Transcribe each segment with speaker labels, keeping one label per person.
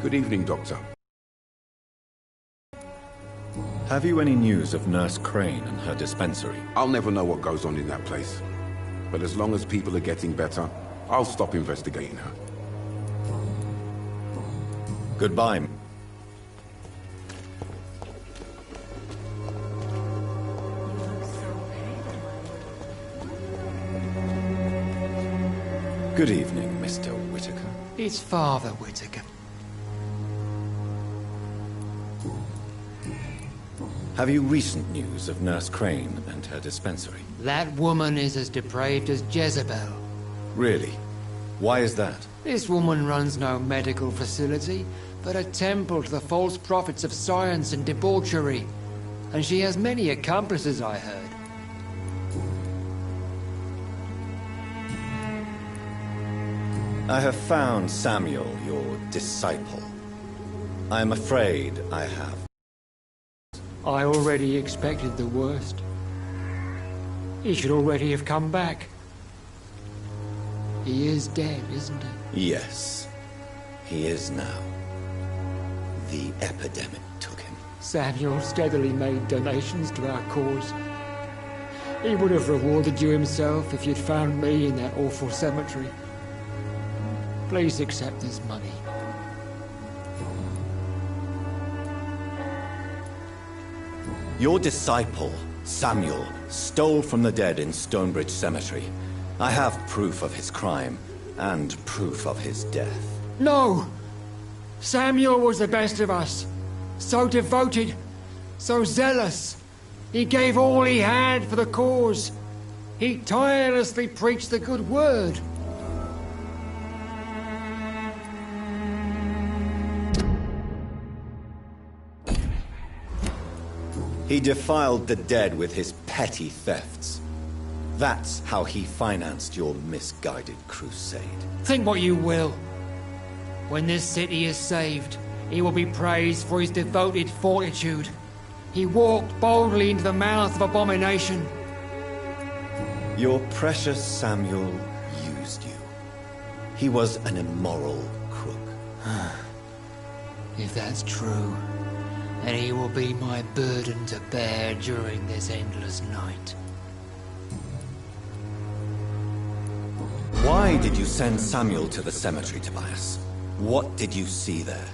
Speaker 1: Good evening, Doctor.
Speaker 2: Have you any news of Nurse Crane and her dispensary?
Speaker 1: I'll never know what goes on in that place. But as long as people are getting better, I'll stop investigating her.
Speaker 2: Goodbye. Good evening, Mr. Whitaker.
Speaker 3: It's Father Whitaker.
Speaker 2: Have you recent news of Nurse Crane and her dispensary?
Speaker 3: That woman is as depraved as Jezebel.
Speaker 2: Really? Why is that?
Speaker 3: This woman runs no medical facility, but a temple to the false prophets of science and debauchery. And she has many accomplices, I heard.
Speaker 2: I have found Samuel, your disciple. I am afraid I have.
Speaker 3: I already expected the worst. He should already have come back. He is dead, isn't he?
Speaker 2: Yes, he is now. The epidemic took him.
Speaker 3: Samuel steadily made donations to our cause. He would have rewarded you himself if you'd found me in that awful cemetery. Please accept this money.
Speaker 2: Your disciple, Samuel, stole from the dead in Stonebridge Cemetery. I have proof of his crime, and proof of his death.
Speaker 3: No! Samuel was the best of us. So devoted, so zealous. He gave all he had for the cause. He tirelessly preached the good word.
Speaker 2: He defiled the dead with his petty thefts. That's how he financed your misguided crusade.
Speaker 3: Think what you will. When this city is saved, he will be praised for his devoted fortitude. He walked boldly into the mouth of abomination.
Speaker 2: Your precious Samuel used you. He was an immoral crook.
Speaker 3: If that's true, then he will be my burden to bear during this endless night.
Speaker 2: Why did you send Samuel to the cemetery, Tobias? What did you see there?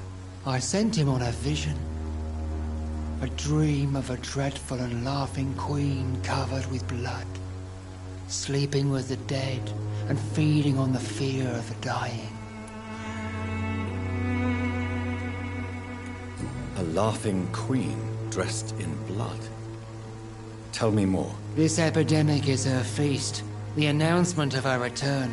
Speaker 3: I sent him on a vision. A dream of a dreadful and laughing queen covered with blood, sleeping with the dead and feeding on the fear of the dying.
Speaker 2: A laughing queen dressed in blood. Tell me more.
Speaker 3: This epidemic is her feast, the announcement of her return.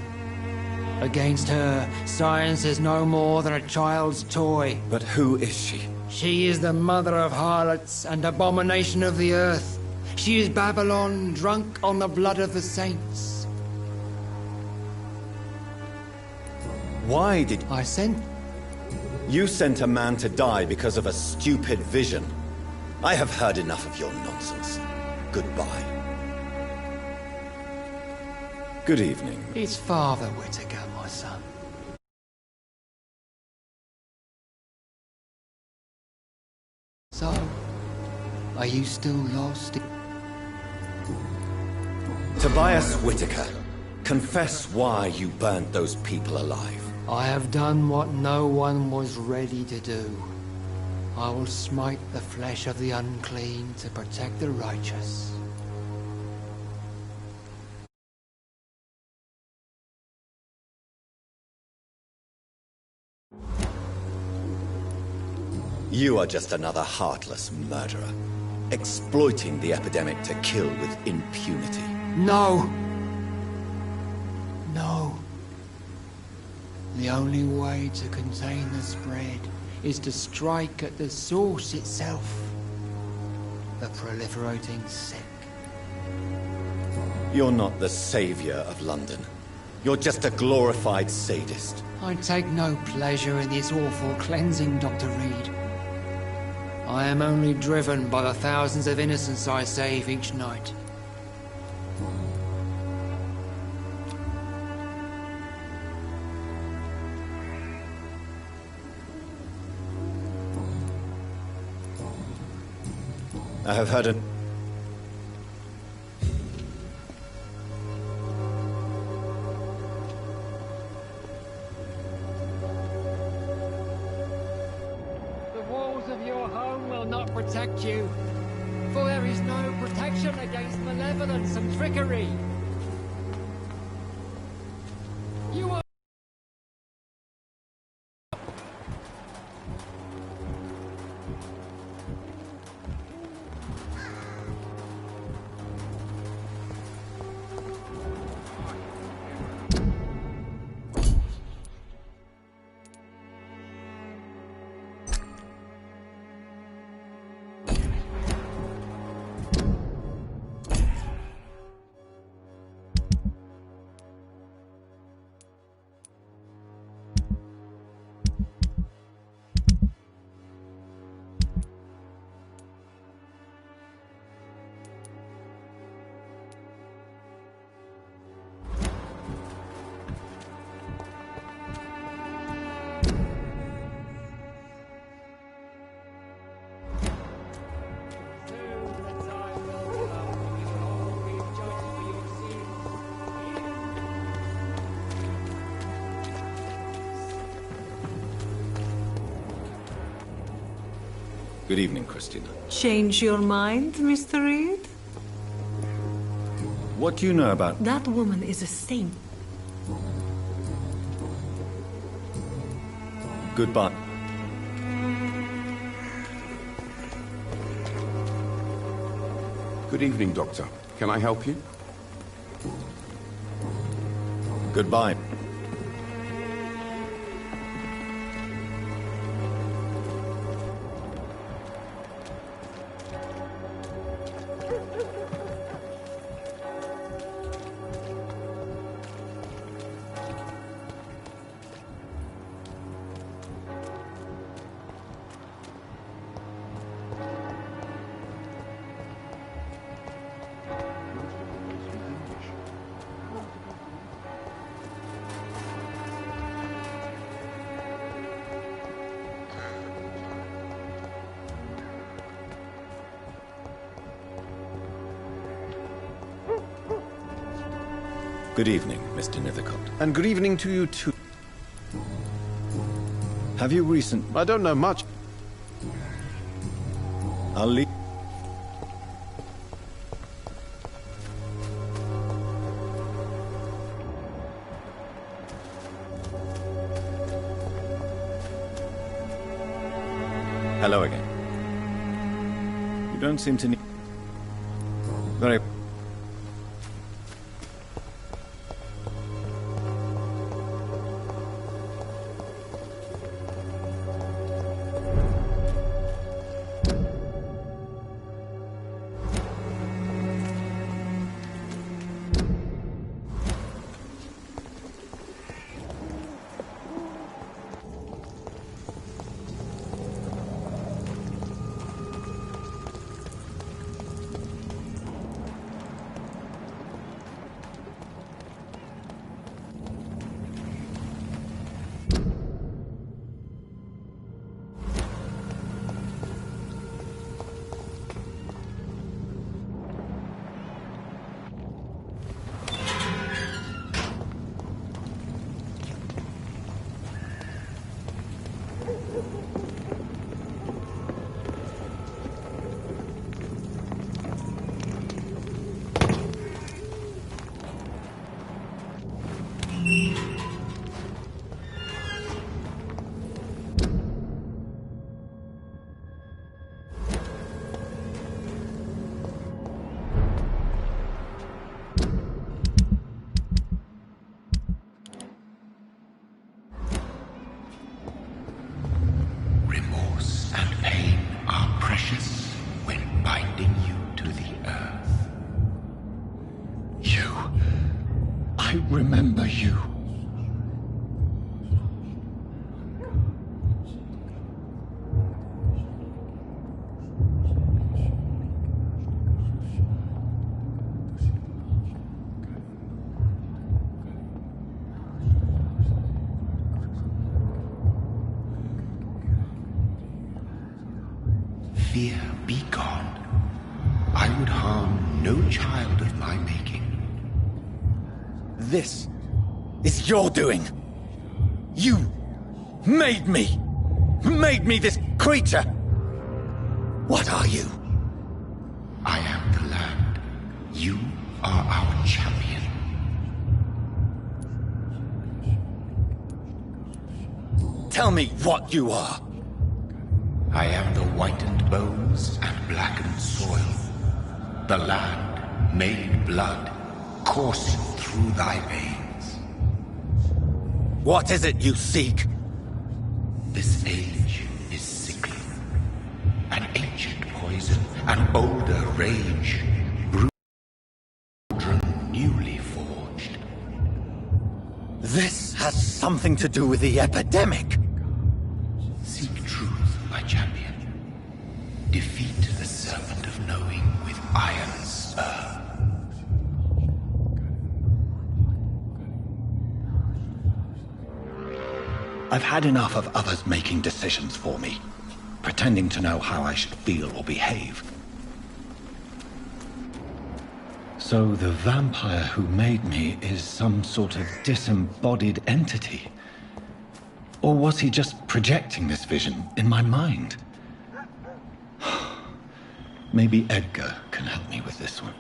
Speaker 3: Against her, science is no more than a child's toy.
Speaker 2: But who is she?
Speaker 3: She is the mother of harlots and abomination of the earth. She is Babylon, drunk on the blood of the saints.
Speaker 2: Why did...
Speaker 3: I sent...
Speaker 2: You sent a man to die because of a stupid vision. I have heard enough of your nonsense. Goodbye. Good evening.
Speaker 3: It's Father Whitaker, my son. So, are you still lost?
Speaker 2: Tobias Whitaker, confess why you burnt those people alive.
Speaker 3: I have done what no one was ready to do. I will smite the flesh of the unclean to protect the righteous.
Speaker 2: You are just another heartless murderer, exploiting the epidemic to kill with impunity.
Speaker 3: No! No. The only way to contain the spread is to strike at the source itself. The proliferating sick.
Speaker 2: You're not the savior of London. You're just a glorified sadist.
Speaker 3: I take no pleasure in this awful cleansing, Dr. Reed. I am only driven by the thousands of innocents I save each night.
Speaker 2: I have heard an...
Speaker 4: The walls of your home will not protect you, for there is no protection against malevolence and trickery. You are...
Speaker 2: Good evening, Christina.
Speaker 5: Change your mind, Mr. Reed?
Speaker 2: What do you know about...
Speaker 5: That woman is a saint.
Speaker 2: Goodbye.
Speaker 1: Good evening, Doctor. Can I help you?
Speaker 2: Goodbye. Good evening, Mr. Nithercott.
Speaker 6: And good evening to you too.
Speaker 2: Have you recent...
Speaker 6: I don't know much.
Speaker 2: I'll leave... Hello again. You don't seem to need... Very...
Speaker 7: Remorse and pain are precious when binding you to the earth. I remember you. Fear be gone. I would harm no child of my making.
Speaker 2: This is your doing. You made me. Made me this creature. What are you?
Speaker 7: I am the land. You are our champion.
Speaker 2: Tell me what you are.
Speaker 7: I am the whitened bones and blackened soil. The land made blood coursing through thy veins.
Speaker 2: What is it you seek?
Speaker 7: This age is sickly. An ancient poison, an older rage, brewed, newly forged.
Speaker 2: This has something to do with the epidemic.
Speaker 7: Seek truth, my champion. Defeat the serpent of knowing with iron spur.
Speaker 8: I've had enough of others making decisions for me, pretending to know how I should feel or behave. So the vampire who made me is some sort of disembodied entity? Or was he just projecting this vision in my mind? Maybe Edgar can help me with this one.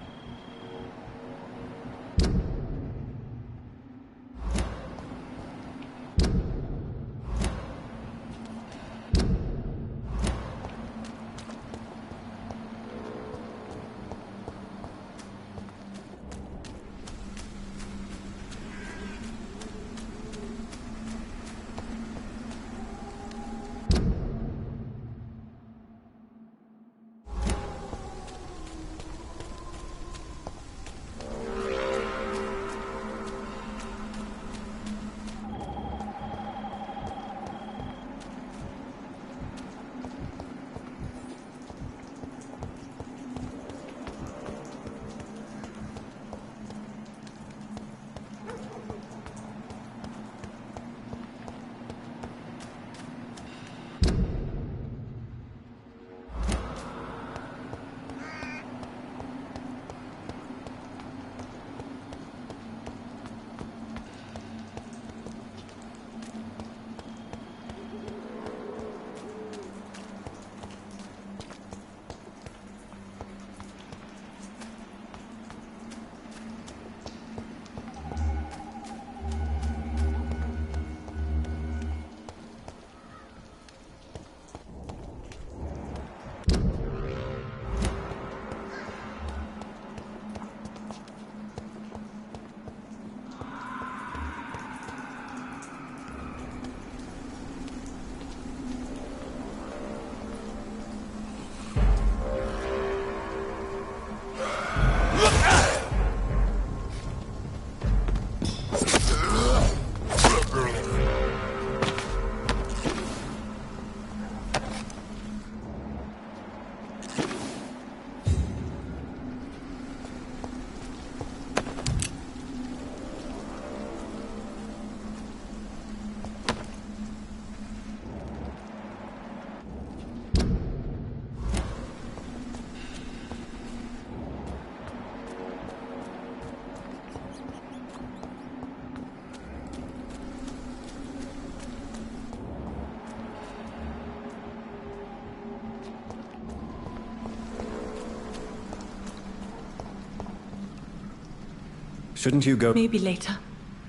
Speaker 2: Shouldn't you go?
Speaker 5: Maybe later.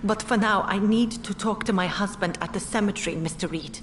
Speaker 5: But for now, I need to talk to my husband at the cemetery, Mr. Reed.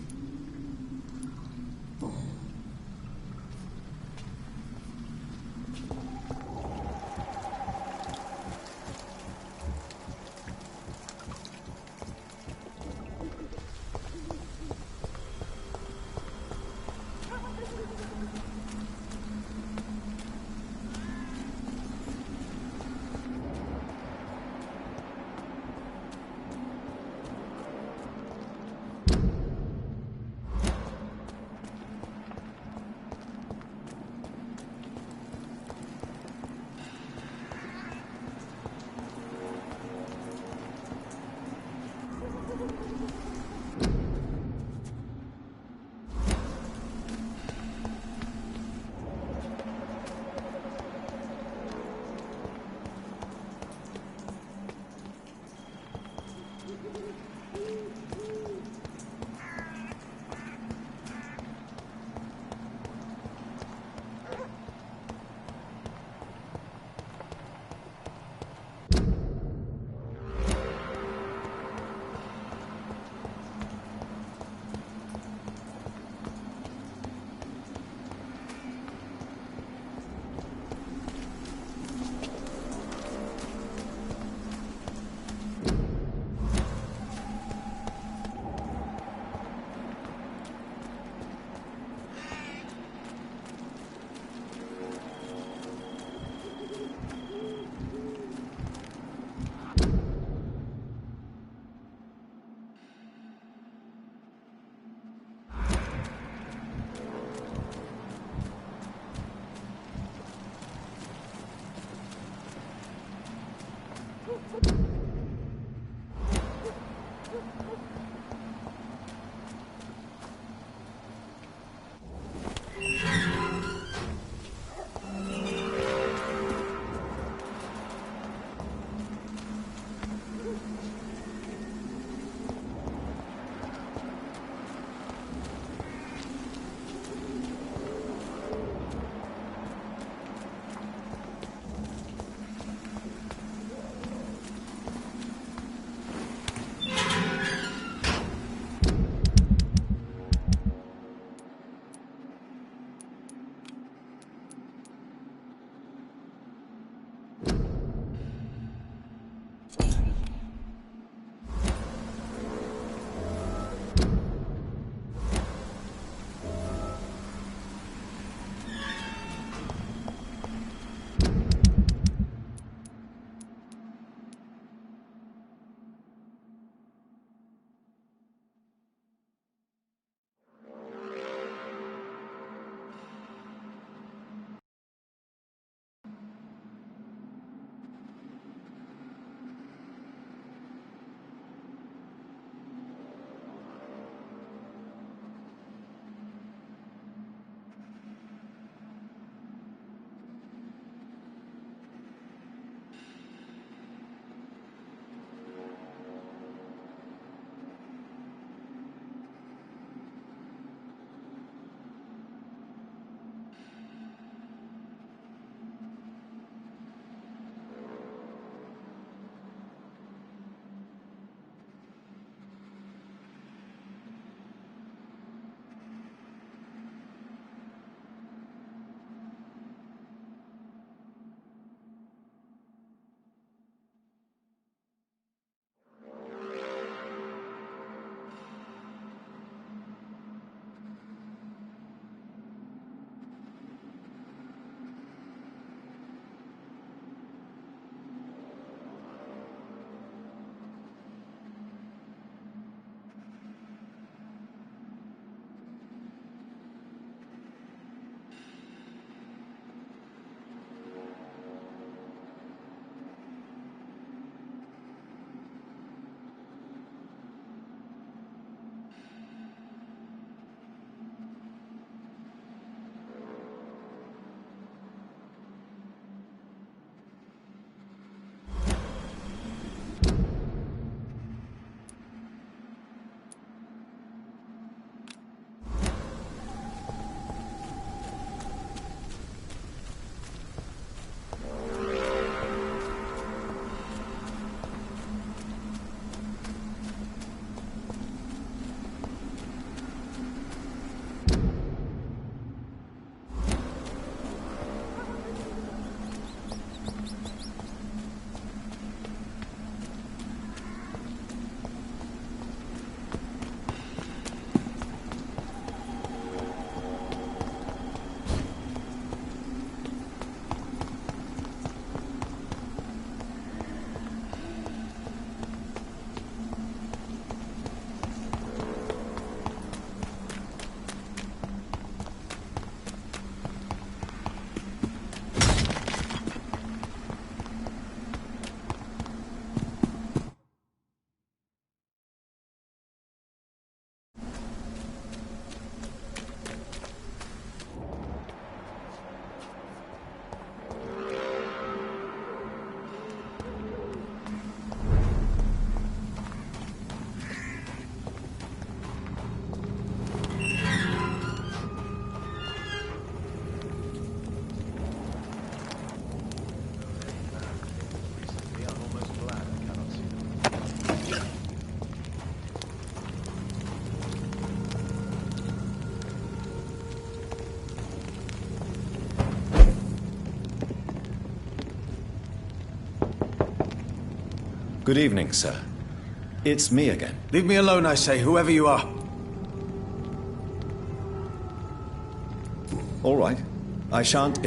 Speaker 2: Good evening, sir. It's me again.
Speaker 9: Leave me alone, I say, whoever you are.
Speaker 2: All right. I shan't...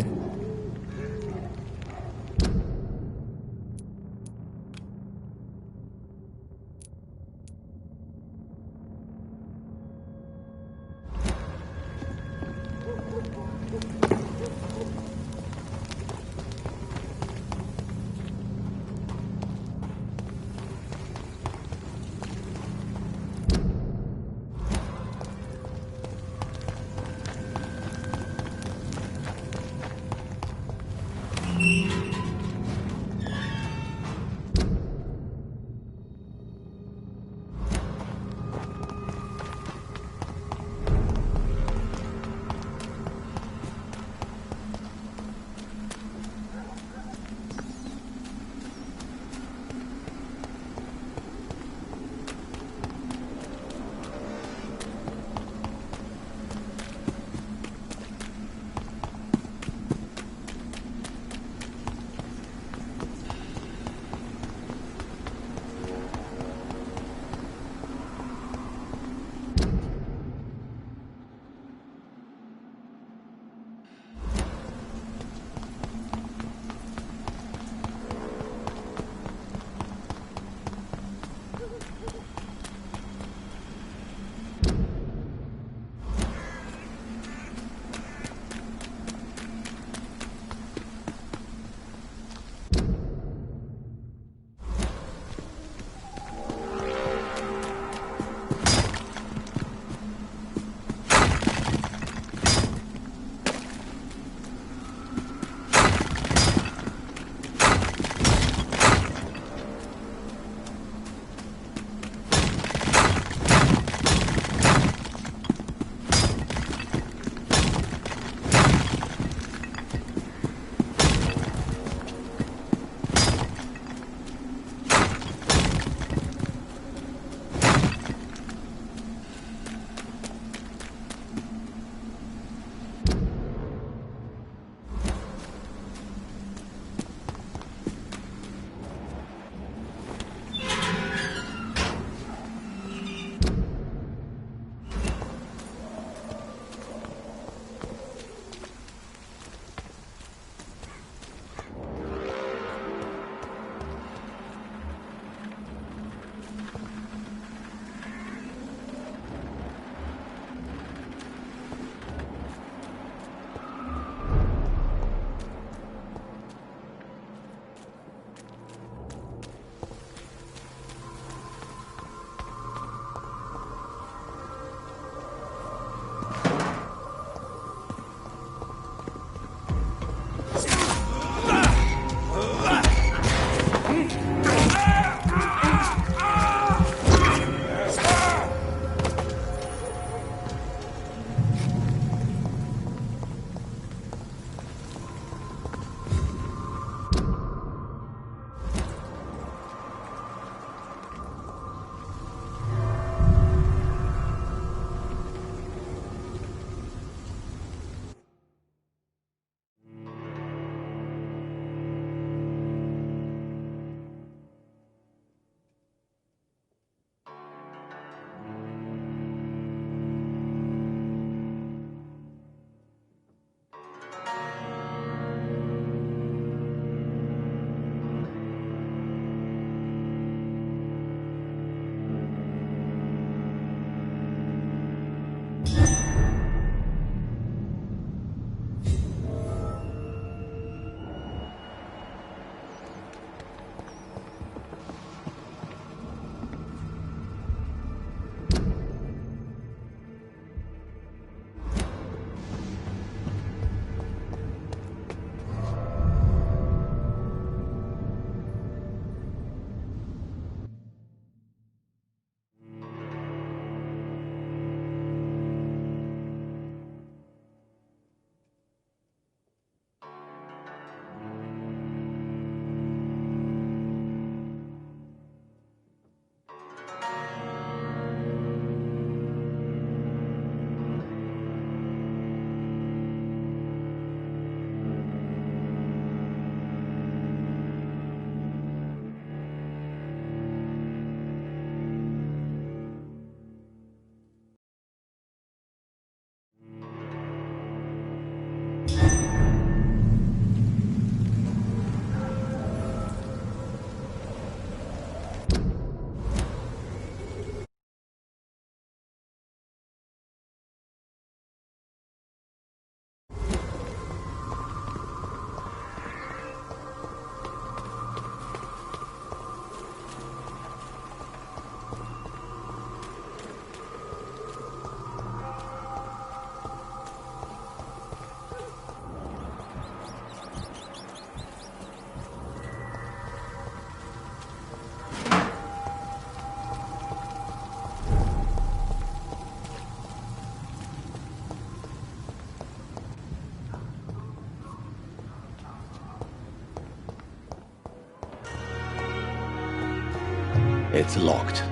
Speaker 8: It's locked.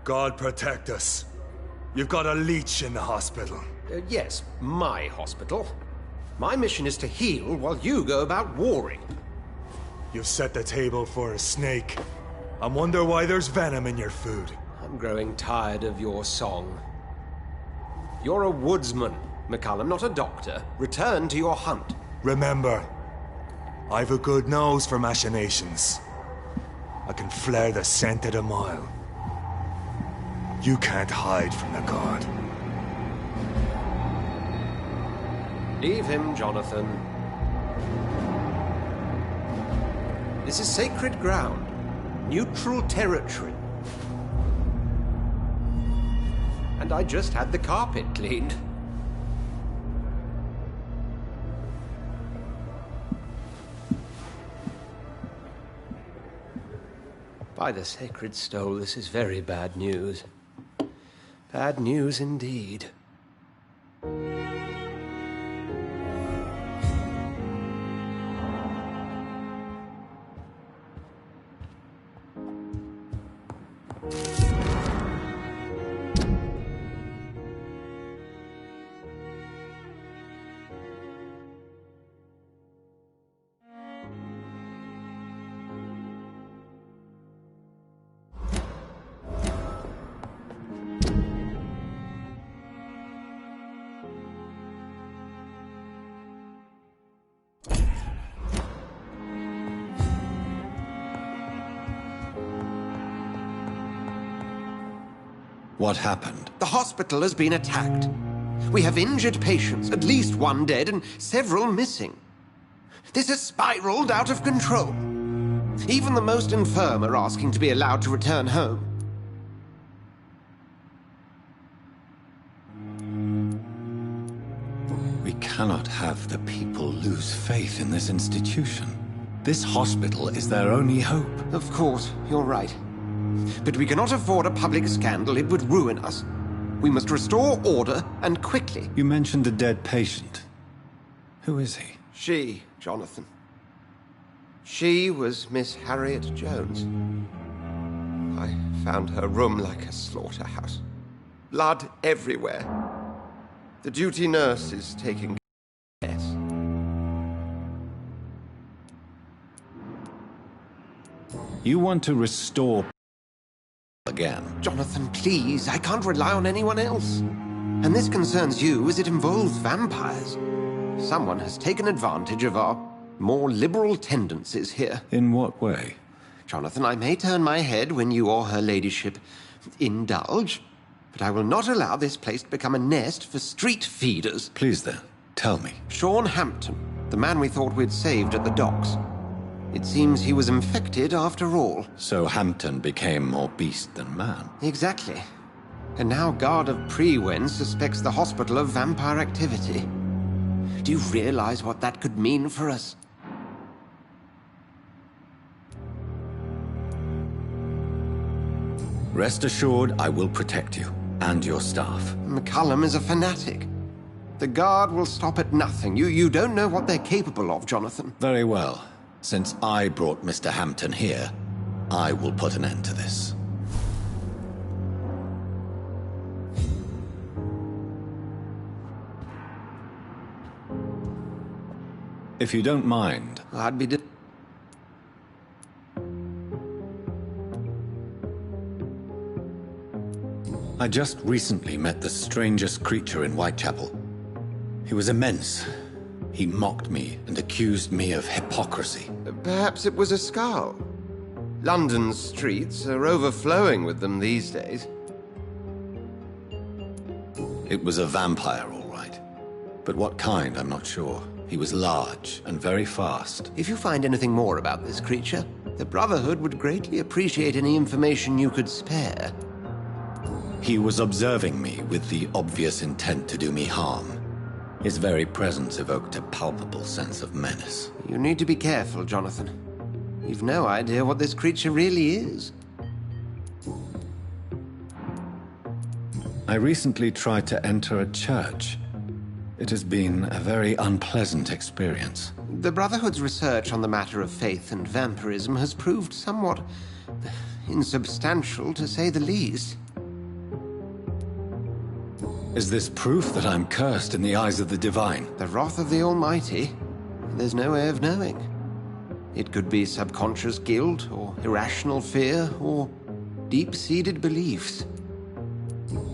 Speaker 10: God protect us. You've got a leech in the hospital.
Speaker 9: Yes, my hospital. My mission is to heal while you go about warring.
Speaker 10: You've set the table for a snake. I wonder why there's venom in your food.
Speaker 9: I'm growing tired of your song. You're a woodsman, McCallum, not a doctor. Return to your hunt.
Speaker 10: Remember, I've a good nose for machinations. I can flare the scent at a mile. You can't hide from the god.
Speaker 9: Leave him, Jonathan. This is sacred ground. Neutral territory. And I just had the carpet cleaned. By the sacred stole, this is very bad news. Bad news indeed.
Speaker 2: What happened?
Speaker 9: The hospital has been attacked. We have injured patients, at least one dead and several missing. This has spiraled out of control. Even the most infirm are asking to be allowed to return home.
Speaker 2: We cannot have the people lose faith in this institution. This hospital is their only hope.
Speaker 9: Of course, you're right. But we cannot afford a public scandal. It would ruin us. We must restore order, and quickly.
Speaker 8: You mentioned a dead patient. Who is he?
Speaker 9: She, Jonathan. She was Miss Harriet Jones. I found her room like a slaughterhouse. Blood everywhere. The duty nurse is taking care.
Speaker 8: You want to restore again.
Speaker 9: Jonathan, please, I can't rely on anyone else. And this concerns you as it involves vampires. Someone has taken advantage of our more liberal tendencies here.
Speaker 8: In what way?
Speaker 9: Jonathan, I may turn my head when you or her ladyship indulge, but I will not allow this place to become a nest for street feeders.
Speaker 8: Please then, tell me.
Speaker 9: Sean Hampton, the man we thought we'd saved at the docks. It seems he was infected after all.
Speaker 2: So Hampton became more beast than man.
Speaker 9: Exactly. And now Guard of Prewen suspects the hospital of vampire activity. Do you realize what that could mean for us?
Speaker 2: Rest assured, I will protect you and your staff.
Speaker 9: McCallum is a fanatic. The Guard will stop at nothing. You don't know what they're capable of, Jonathan.
Speaker 2: Very well. Since I brought Mr. Hampton here, I will put an end to this.
Speaker 8: If you don't mind.
Speaker 9: I'd be...
Speaker 2: I just recently met the strangest creature in Whitechapel. He was immense. He mocked me and accused me of hypocrisy.
Speaker 9: Perhaps it was a skull. London's streets are overflowing with them these days.
Speaker 2: It was a vampire, all right. But what kind, I'm not sure. He was large and very fast.
Speaker 9: If you find anything more about this creature, the Brotherhood would greatly appreciate any information you could spare.
Speaker 2: He was observing me with the obvious intent to do me harm. His very presence evoked a palpable sense of menace.
Speaker 9: You need to be careful, Jonathan. You've no idea what this creature really is.
Speaker 2: I recently tried to enter a church. It has been a very unpleasant experience.
Speaker 9: The Brotherhood's research on the matter of faith and vampirism has proved somewhat insubstantial, to say the least.
Speaker 2: Is this proof that I'm cursed in the eyes of the divine?
Speaker 9: The wrath of the Almighty? There's no way of knowing. It could be subconscious guilt, or irrational fear, or deep-seated beliefs.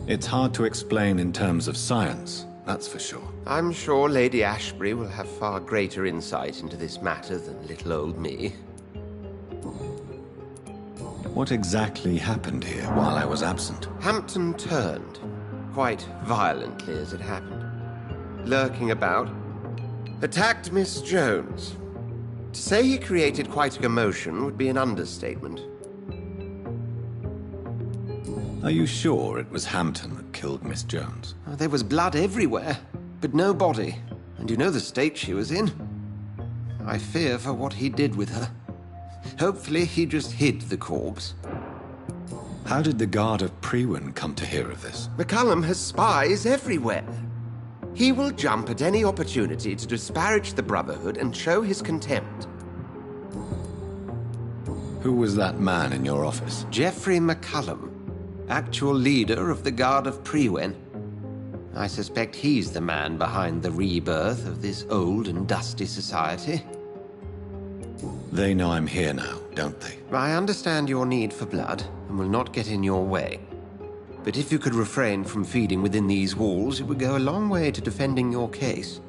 Speaker 2: It's hard to explain in terms of science, that's for sure.
Speaker 9: I'm sure Lady Ashbury will have far greater insight into this matter than little old me.
Speaker 2: What exactly happened here while I was absent?
Speaker 9: Hampton turned, quite violently as it happened. Lurking about, attacked Miss Jones. To say he created quite a commotion would be an understatement.
Speaker 2: Are you sure it was Hampton that killed Miss Jones?
Speaker 9: There was blood everywhere, but no body. And you know the state she was in. I fear for what he did with her. Hopefully he just hid the corpse.
Speaker 2: How did the Guard of Priwen come to hear of this?
Speaker 9: McCullum has spies everywhere. He will jump at any opportunity to disparage the Brotherhood and show his contempt.
Speaker 2: Who was that man in your office?
Speaker 9: Geoffrey McCullum, actual leader of the Guard of Priwen. I suspect he's the man behind the rebirth of this old and dusty society.
Speaker 2: They know I'm here now, don't they?
Speaker 9: I understand your need for blood, and will not get in your way. But if you could refrain from feeding within these walls, it would go a long way to defending your case.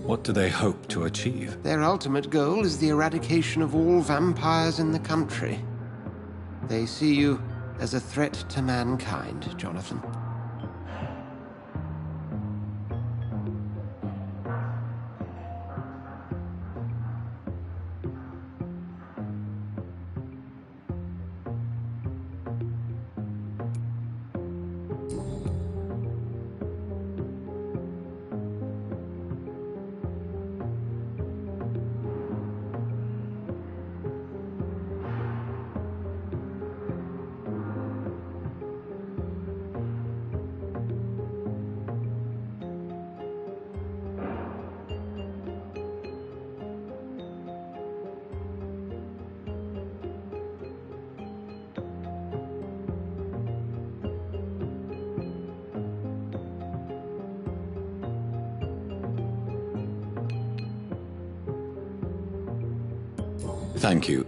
Speaker 2: What do they hope to achieve?
Speaker 9: Their ultimate goal is the eradication of all vampires in the country. They see you as a threat to mankind, Jonathan.
Speaker 2: Thank you.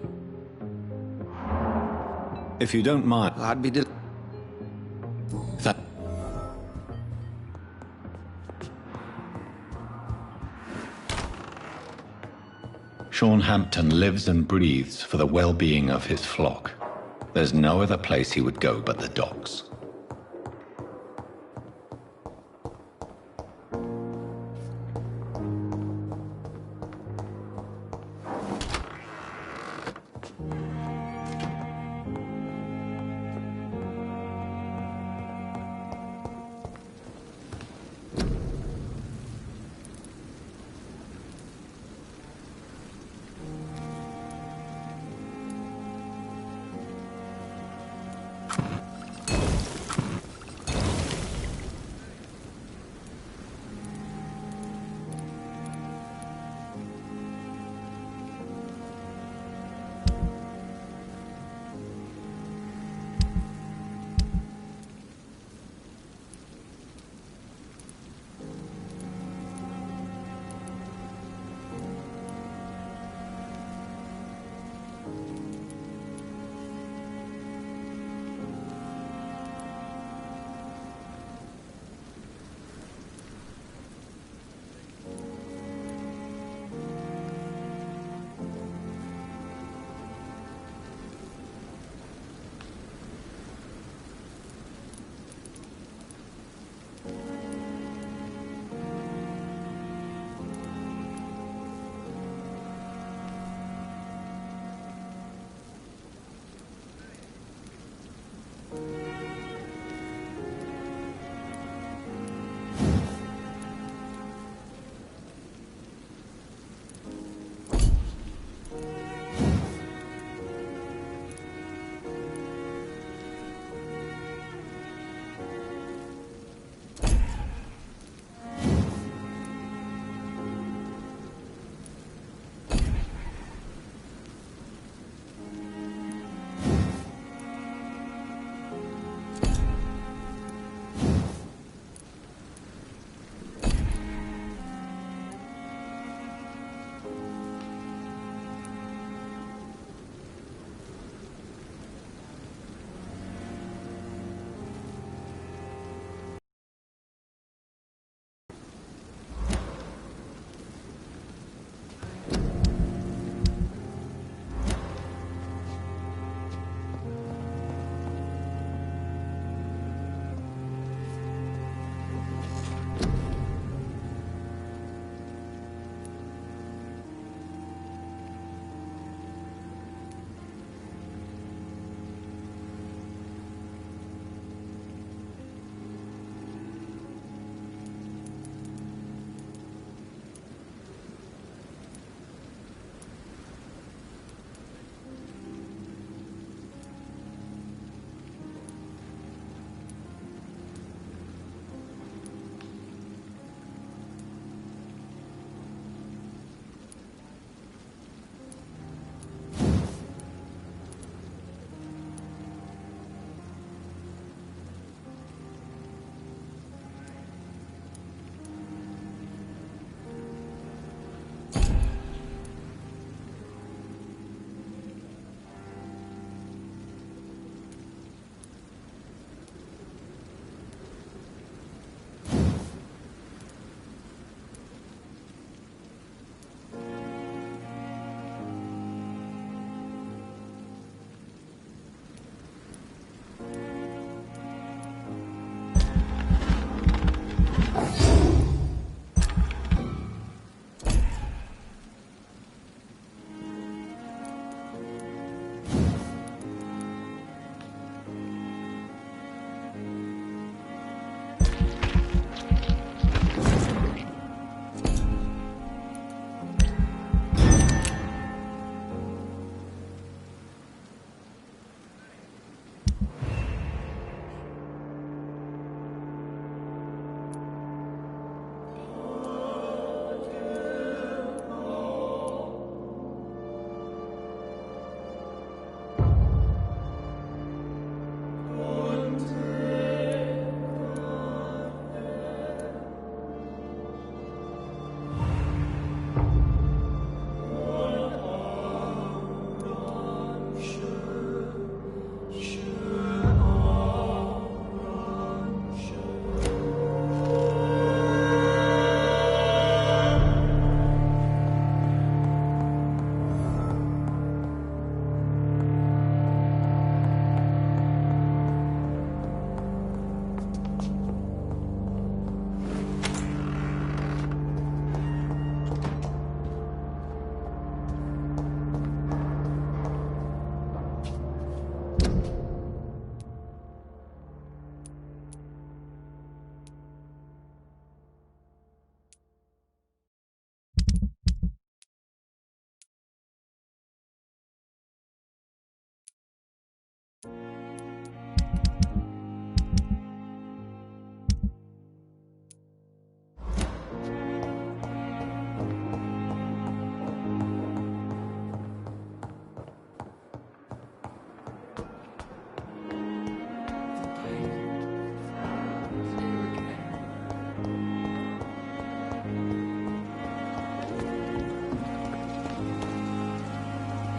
Speaker 2: If you don't mind...
Speaker 9: I'd be
Speaker 8: Sean Hampton lives and breathes for the well-being of his flock. There's no other place he would go but the docks.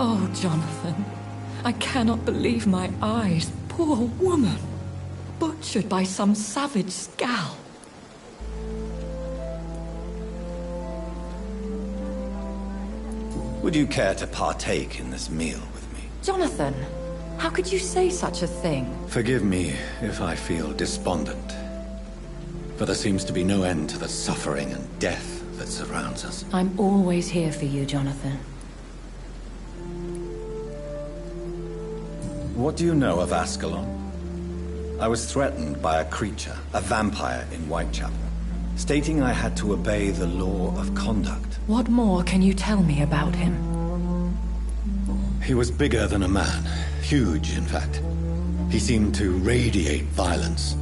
Speaker 11: Oh, Jonathan, I cannot believe my eyes. Poor woman. Butchered by some savage scowl.
Speaker 2: Would you care to partake in this meal with me?
Speaker 11: Jonathan, how could you say such a thing?
Speaker 2: Forgive me if I feel despondent. For there seems to be no end to the suffering and death that surrounds us.
Speaker 11: I'm always here for you, Jonathan.
Speaker 2: What do you know of Ascalon? I was threatened by a creature, a vampire in Whitechapel, stating I had to obey the law of conduct.
Speaker 11: What more can you tell me about him?
Speaker 2: He was bigger than a man. Huge, in fact. He seemed to radiate violence.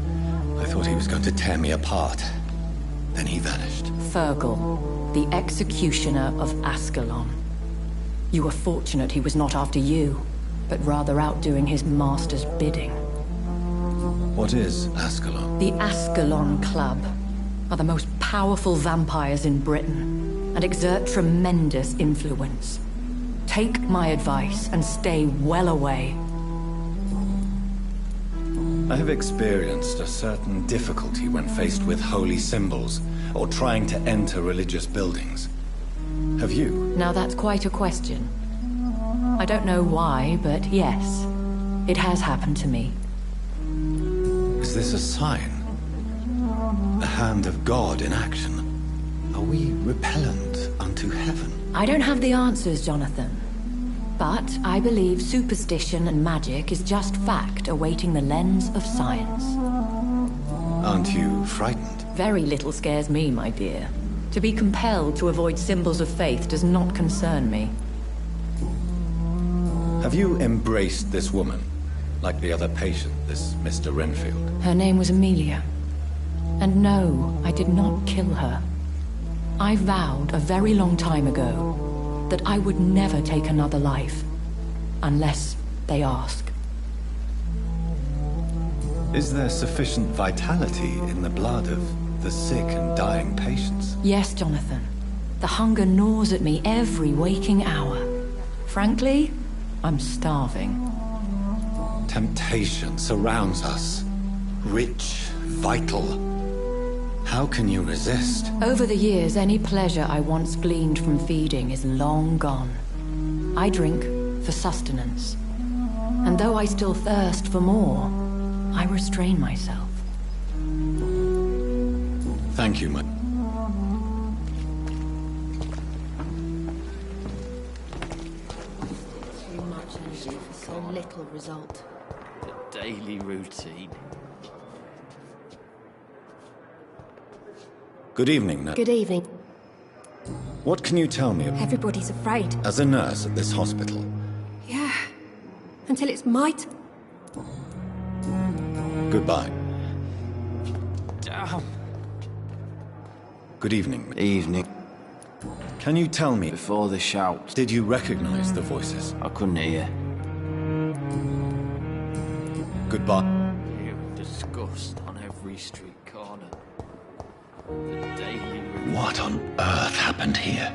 Speaker 2: I thought he was going to tear me apart. Then he vanished.
Speaker 11: Fergal, the executioner of Ascalon. You were fortunate he was not after you, but rather out doing his master's bidding.
Speaker 2: What is Ascalon?
Speaker 11: The Ascalon Club are the most powerful vampires in Britain and exert tremendous influence. Take my advice and stay well away.
Speaker 2: I have experienced a certain difficulty when faced with holy symbols or trying to enter religious buildings. Have you?
Speaker 11: Now that's quite a question. I don't know why, but yes, it has happened to me.
Speaker 2: Is this a sign? The hand of God in action? Are we repellent unto heaven?
Speaker 11: I don't have the answers, Jonathan. But I believe superstition and magic is just fact awaiting the lens of science.
Speaker 2: Aren't you frightened?
Speaker 11: Very little scares me, my dear. To be compelled to avoid symbols of faith does not concern me.
Speaker 2: Have you embraced this woman? Like the other patient, this Mr. Renfield?
Speaker 11: Her name was Amelia. And no, I did not kill her. I vowed a very long time ago that I would never take another life, unless they ask.
Speaker 2: Is there sufficient vitality in the blood of the sick and dying patients?
Speaker 11: Yes, Jonathan. The hunger gnaws at me every waking hour. Frankly, I'm starving.
Speaker 2: Temptation surrounds us. Rich, vital. How can you resist?
Speaker 11: Over the years, any pleasure I once gleaned from feeding is long gone. I drink for sustenance. And though I still thirst for more, I restrain myself.
Speaker 2: Thank you, my...
Speaker 12: Too much energy for so little result.
Speaker 13: The daily routine.
Speaker 2: Good evening, nurse.
Speaker 12: Good evening.
Speaker 2: What can you tell me?
Speaker 12: Everybody's afraid.
Speaker 2: As a nurse at this hospital?
Speaker 12: Yeah. Until it's my
Speaker 2: Goodbye.
Speaker 13: Damn.
Speaker 2: Good evening.
Speaker 13: Evening.
Speaker 2: Can you tell me...
Speaker 13: Before the shout.
Speaker 2: Did you recognize the voices?
Speaker 13: I couldn't hear.
Speaker 2: Goodbye.
Speaker 13: You disgust on every street corner. The daily routine.
Speaker 8: What on earth happened here?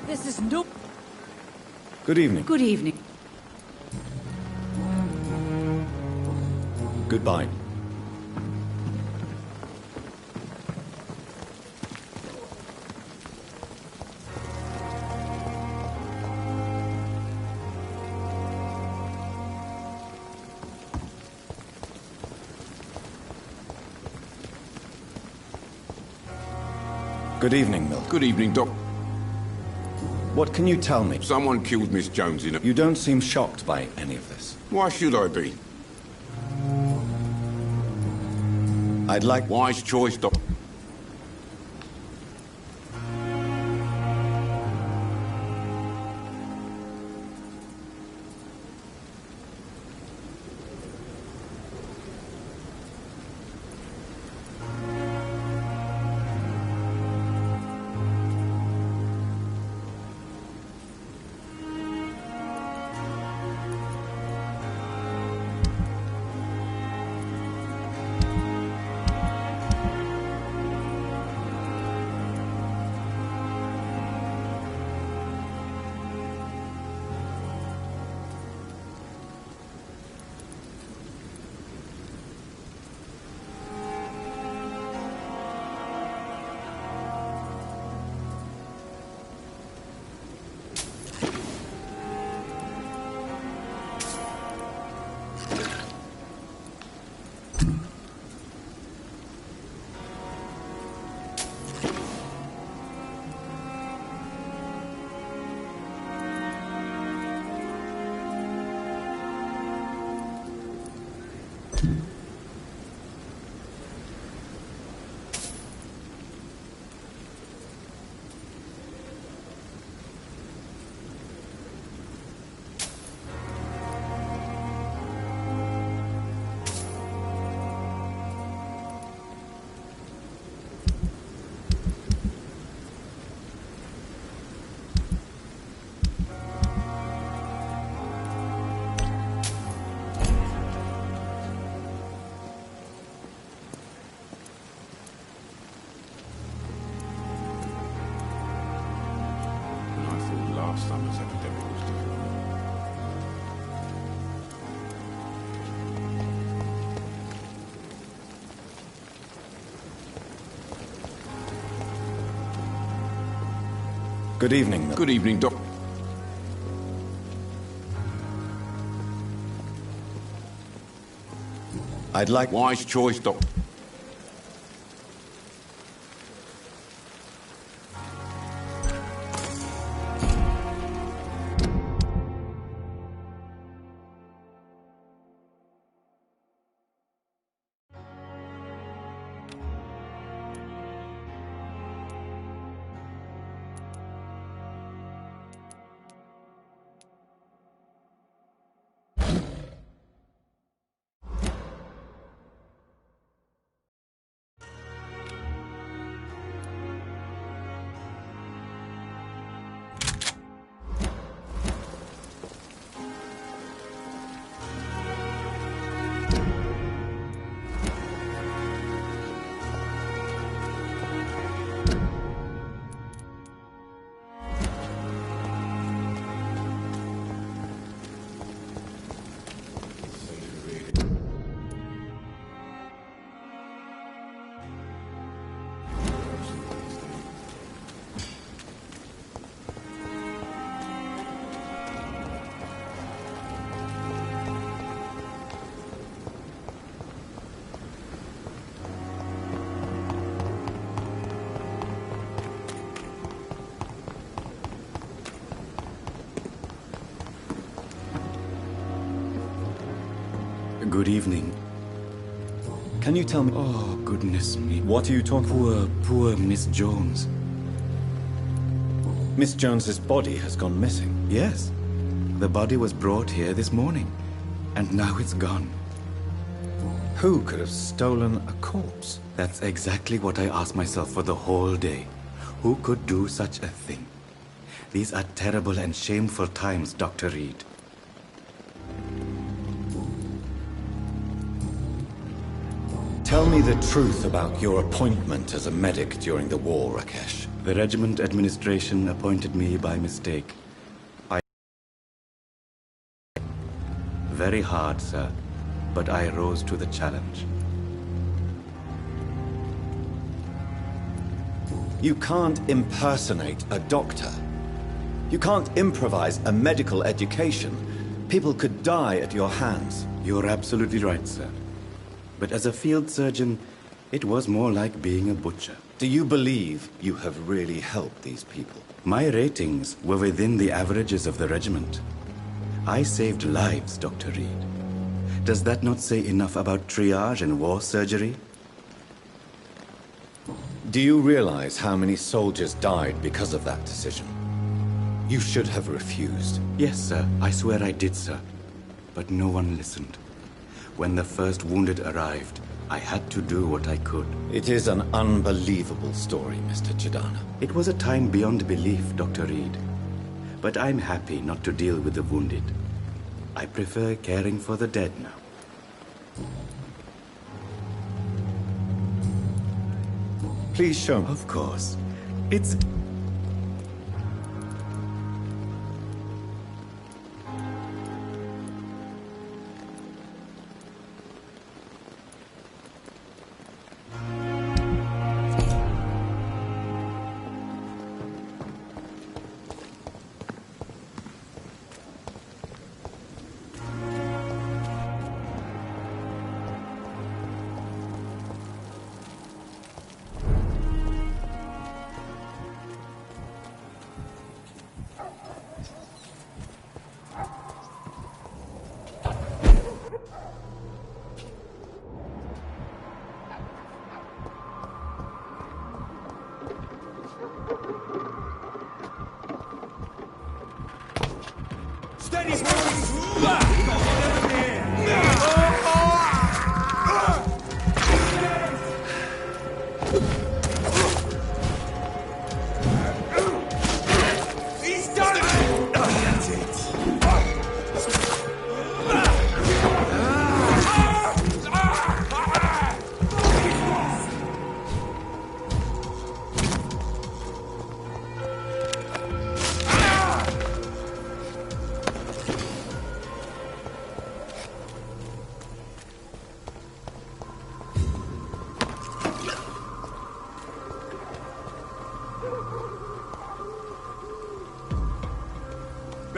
Speaker 12: This is no...
Speaker 2: Good evening.
Speaker 12: Good evening.
Speaker 2: Goodbye. Good evening, Milt.
Speaker 1: Good evening, Doc.
Speaker 2: What can you tell me?
Speaker 1: Someone killed Miss Jones in a...
Speaker 2: You don't seem shocked by any of this.
Speaker 1: Why should I be?
Speaker 2: I'd like...
Speaker 1: Wise choice, Doc.
Speaker 2: Good evening.
Speaker 1: Good evening, Doc.
Speaker 2: I'd like...
Speaker 1: Wise choice, Doc.
Speaker 14: Good evening.
Speaker 2: Can you tell me...
Speaker 14: Oh, goodness me.
Speaker 2: What are you talking...
Speaker 14: Poor Miss Jones.
Speaker 2: Miss Jones's body has gone missing.
Speaker 14: Yes. The body was brought here this morning, and now it's gone.
Speaker 2: Who could have stolen a corpse?
Speaker 14: That's exactly what I asked myself for the whole day. Who could do such a thing? These are terrible and shameful times, Dr. Reed.
Speaker 2: Tell me the truth about your appointment as a medic during the war, Rakesh.
Speaker 14: The regiment administration appointed me by mistake. Very hard, sir, but I rose to the challenge.
Speaker 2: You can't impersonate a doctor. You can't improvise a medical education. People could die at your hands.
Speaker 14: You're absolutely right, sir. But as a field surgeon, it was more like being a butcher.
Speaker 2: Do you believe you have really helped these people?
Speaker 14: My ratings were within the averages of the regiment. I saved lives, Dr. Reed. Does that not say enough about triage and war surgery?
Speaker 2: Do you realize how many soldiers died because of that decision? You should have refused.
Speaker 14: Yes, sir. I swear I did, sir. But no one listened. When the first wounded arrived, I had to do what I could.
Speaker 2: It is an unbelievable story, Mr. Chidana.
Speaker 14: It was a time beyond belief, Dr. Reed. But I'm happy not to deal with the wounded. I prefer caring for the dead now.
Speaker 2: Please show me.
Speaker 14: Of course. It's...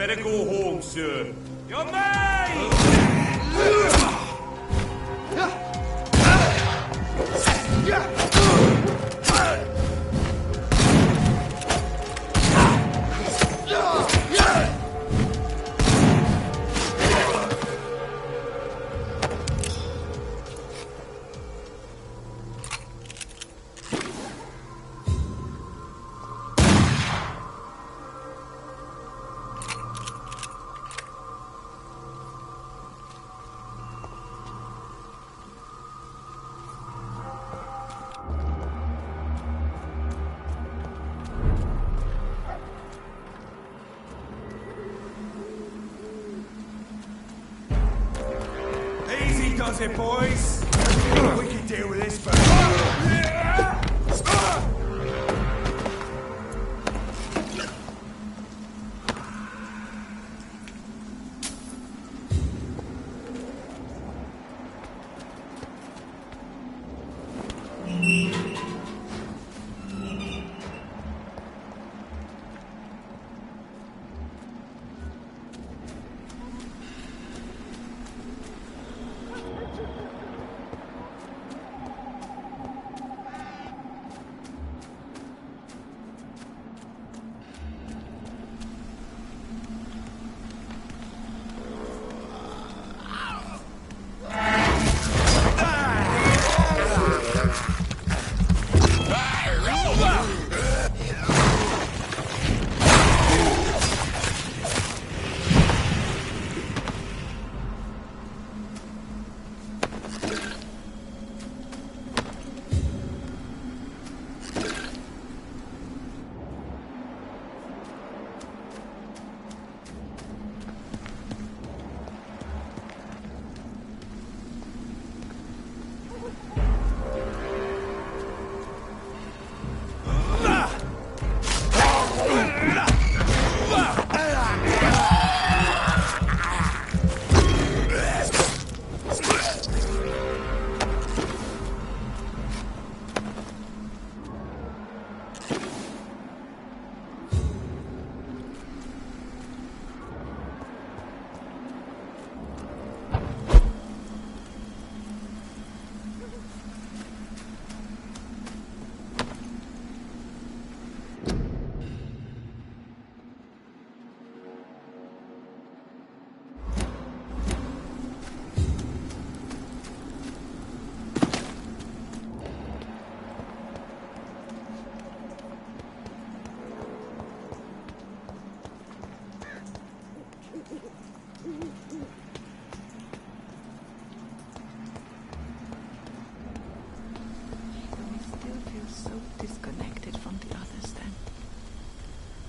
Speaker 10: better go home, sir. You're mine! Easy does it, boys. We can deal with this first.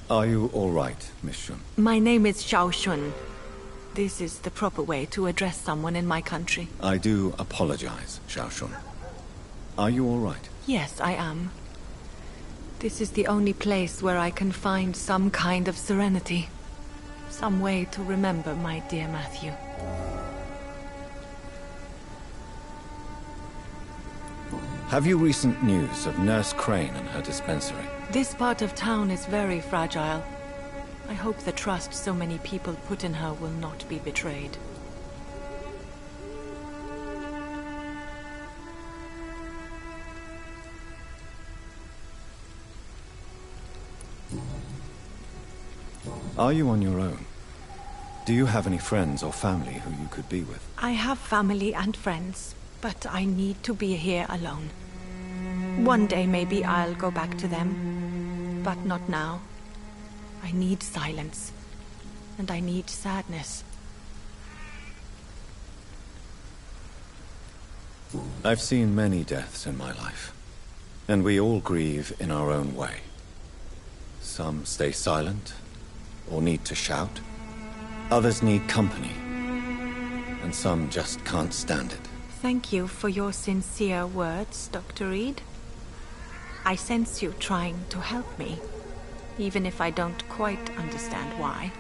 Speaker 2: Are you all right, Miss Shun?
Speaker 5: My name is Xiao Shun. This is the proper way to address someone in my country.
Speaker 2: I do apologize, Xiao Shun. Are you all right?
Speaker 5: Yes, I am. This is the only place where I can find some kind of serenity. Some way to remember my dear Matthew.
Speaker 2: Have you recent news of Nurse Crane and her dispensary?
Speaker 5: This part of town is very fragile. I hope the trust so many people put in her will not be betrayed.
Speaker 2: Are you on your own? Do you have any friends or family who you could be with?
Speaker 5: I have family and friends, but I need to be here alone. One day maybe I'll go back to them, but not now. I need silence, and I need sadness.
Speaker 2: I've seen many deaths in my life, and we all grieve in our own way. Some stay silent, or need to shout. Others need company, and some just can't stand it.
Speaker 5: Thank you for your sincere words, Dr. Reed. I sense you trying to help me, even if I don't quite understand why.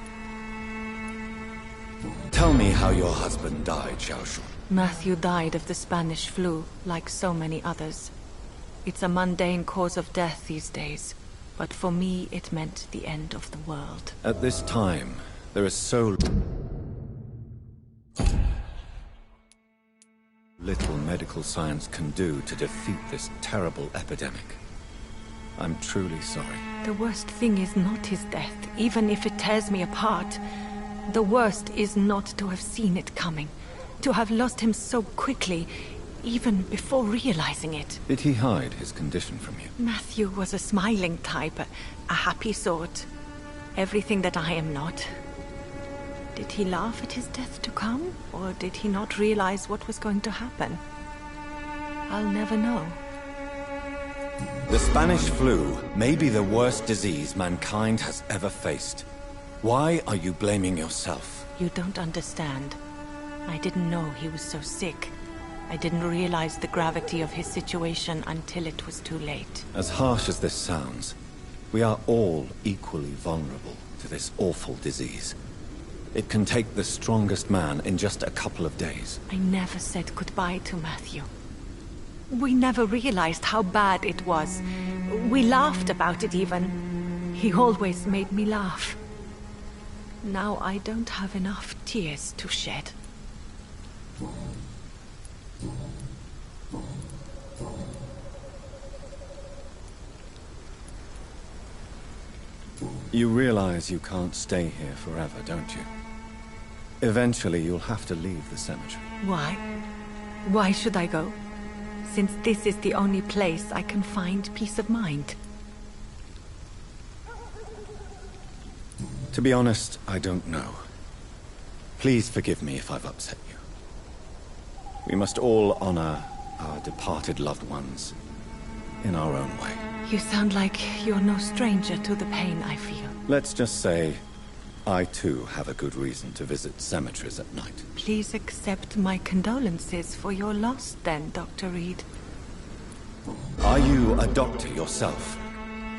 Speaker 2: Tell me how your husband died, Xiao Shun.
Speaker 5: Matthew died of the Spanish flu, like so many others. It's a mundane cause of death these days, but for me it meant the end of the world.
Speaker 2: At this time, There is so little medical science can do to defeat this terrible epidemic. I'm truly sorry.
Speaker 5: The worst thing is not his death, even if it tears me apart. The worst is not to have seen it coming, to have lost him so quickly, even before realizing it.
Speaker 2: Did he hide his condition from you?
Speaker 5: Matthew was a smiling type, a happy sort. Everything that I am not. Did he laugh at his death to come, or did he not realize what was going to happen? I'll never know.
Speaker 2: The Spanish flu may be the worst disease mankind has ever faced. Why are you blaming yourself?
Speaker 5: You don't understand. I didn't know he was so sick. I didn't realize the gravity of his situation until it was too late.
Speaker 2: As harsh as this sounds, we are all equally vulnerable to this awful disease. It can take the strongest man in just a couple of days.
Speaker 5: I never said goodbye to Matthew. We never realized how bad it was. We laughed about it even. He always made me laugh. Now I don't have enough tears to shed.
Speaker 2: You realize you can't stay here forever, don't you? Eventually, you'll have to leave the cemetery.
Speaker 5: Why? Why should I go? Since this is the only place I can find peace of mind.
Speaker 2: To be honest, I don't know. Please forgive me if I've upset you. We must all honor our departed loved ones in our own way.
Speaker 5: You sound like you're no stranger to the pain I feel.
Speaker 2: Let's just say, I too have a good reason to visit cemeteries at night.
Speaker 5: Please accept my condolences for your loss then, Dr. Reed.
Speaker 2: Are you a doctor yourself?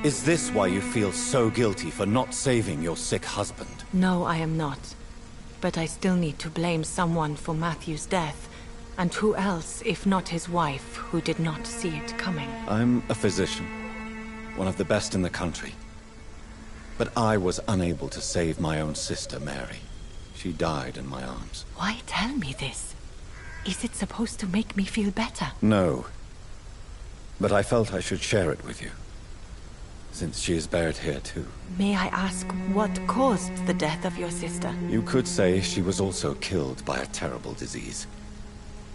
Speaker 2: Is this why you feel so guilty for not saving your sick husband?
Speaker 5: No, I am not. But I still need to blame someone for Matthew's death. And who else, if not his wife, who did not see it coming?
Speaker 2: I'm a physician, one of the best in the country. But I was unable to save my own sister, Mary. She died in my arms.
Speaker 5: Why tell me this? Is it supposed to make me feel better?
Speaker 2: No. But I felt I should share it with you, since she is buried here too.
Speaker 5: May I ask what caused the death of your sister?
Speaker 2: You could say she was also killed by a terrible disease.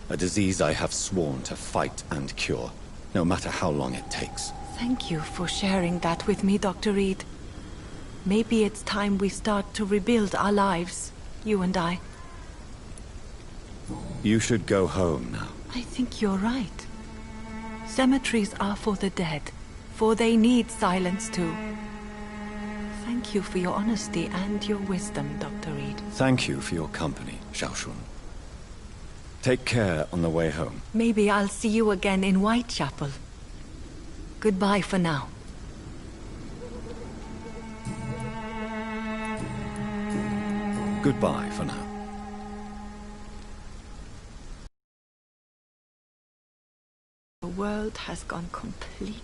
Speaker 2: A disease I have sworn to fight and cure, no matter how long it takes.
Speaker 5: Thank you for sharing that with me, Dr. Reed. Maybe it's time we start to rebuild our lives, you and I.
Speaker 2: You should go home now.
Speaker 5: I think you're right. Cemeteries are for the dead, for they need silence too. Thank you for your honesty and your wisdom, Dr. Reed.
Speaker 2: Thank you for your company, Xiaoshun. Take care on the way home.
Speaker 5: Maybe I'll see you again in Whitechapel. Goodbye for now.
Speaker 2: Goodbye for now.
Speaker 5: The world has gone complete.